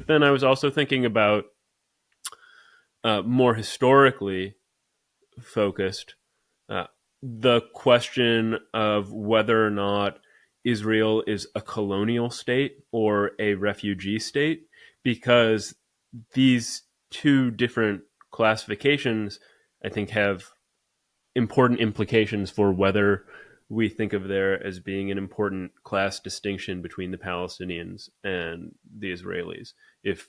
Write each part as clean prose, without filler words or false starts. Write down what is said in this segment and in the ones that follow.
then I was also thinking about more historically focused, uh, the question of whether or not Israel is a colonial state or a refugee state, because these two different classifications, I think, have important implications for whether we think of there as being an important class distinction between the Palestinians and the Israelis. If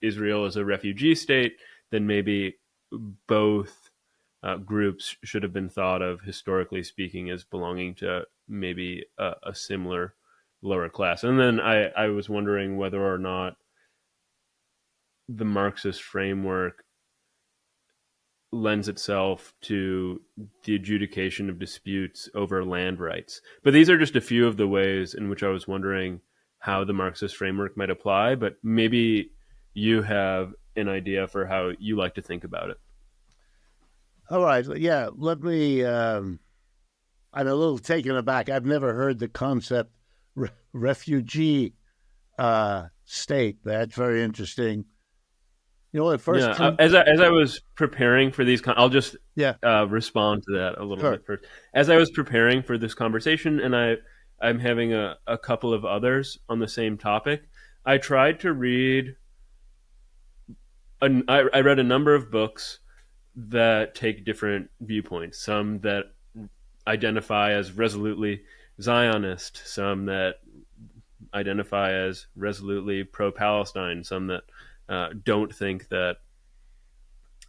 Israel is a refugee state, then maybe both groups should have been thought of, historically speaking, as belonging to maybe a similar lower class. And then I was wondering whether or not the Marxist framework lends itself to the adjudication of disputes over land rights. But these are just a few of the ways in which I was wondering how the Marxist framework might apply, but maybe you have an idea for how you like to think about it. All right. Yeah. Let me, I'm a little taken aback. I've never heard the concept refugee state. That's very interesting. You know, at first, as I was preparing for these, I'll just respond to that a little bit first. As I was preparing for this conversation, and I'm having a couple of others on the same topic, I tried to read. I read a number of books that take different viewpoints. Some that identify as resolutely Zionist, some that identify as resolutely pro-Palestine, some that don't think that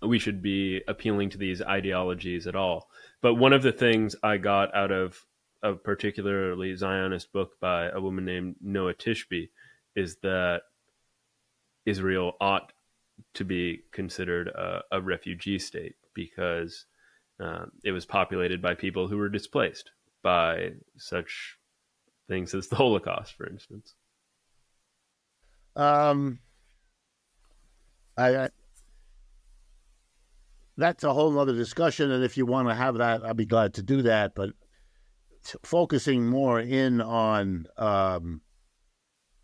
we should be appealing to these ideologies at all. But one of the things I got out of a particularly Zionist book by a woman named Noah Tishby is that Israel ought to be considered a refugee state because it was populated by people who were displaced by such things as the Holocaust, for instance. That's a whole other discussion, and if you want to have that, I'll be glad to do that. But focusing more in on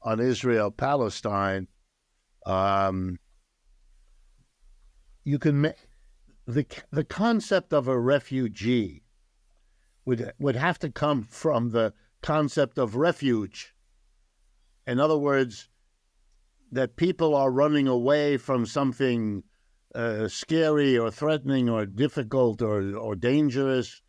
Israel-Palestine, you can the concept of a refugee would have to come from the concept of refuge. In other words, that people are running away from something scary or threatening or difficult or dangerous,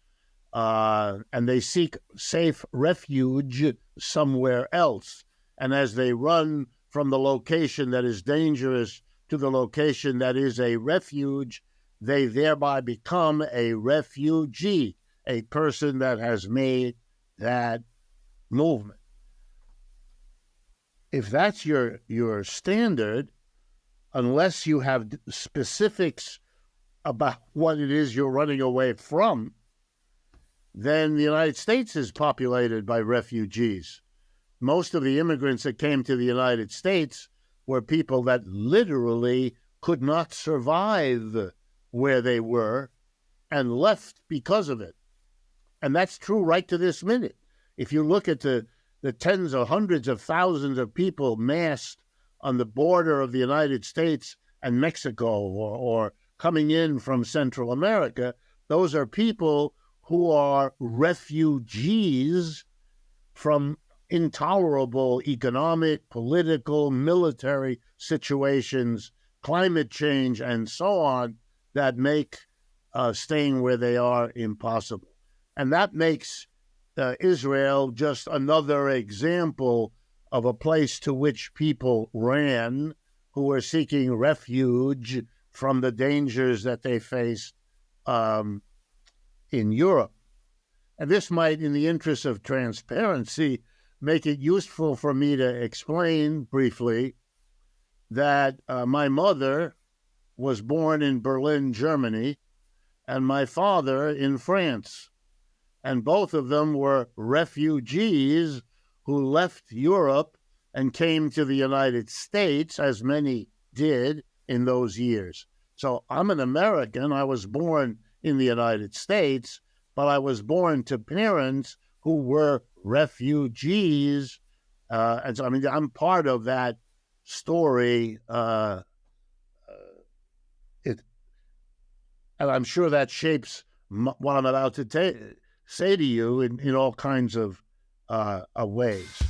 and they seek safe refuge somewhere else. And as they run from the location that is dangerous to the location that is a refuge, they thereby become a refugee, a person that has made that movement. If that's your standard, unless you have specifics about what it is you're running away from, then the United States is populated by refugees. Most of the immigrants that came to the United States were people that literally could not survive where they were and left because of it. And that's true right to this minute. If you look at the tens or hundreds of thousands of people massed on the border of the United States and Mexico or coming in from Central America, those are people who are refugees from intolerable economic, political, military situations, climate change, and so on, that make staying where they are impossible. And that makes Israel just another example of a place to which people ran who were seeking refuge from the dangers that they faced in Europe. And this might, in the interest of transparency, make it useful for me to explain briefly that my mother was born in Berlin, Germany, and my father in France. And both of them were refugees who left Europe and came to the United States, as many did in those years. So I'm an American. I was born in the United States, but I was born to parents who were refugees. And so, I'm part of that story. And I'm sure that shapes what I'm about to say to you in all kinds of ways.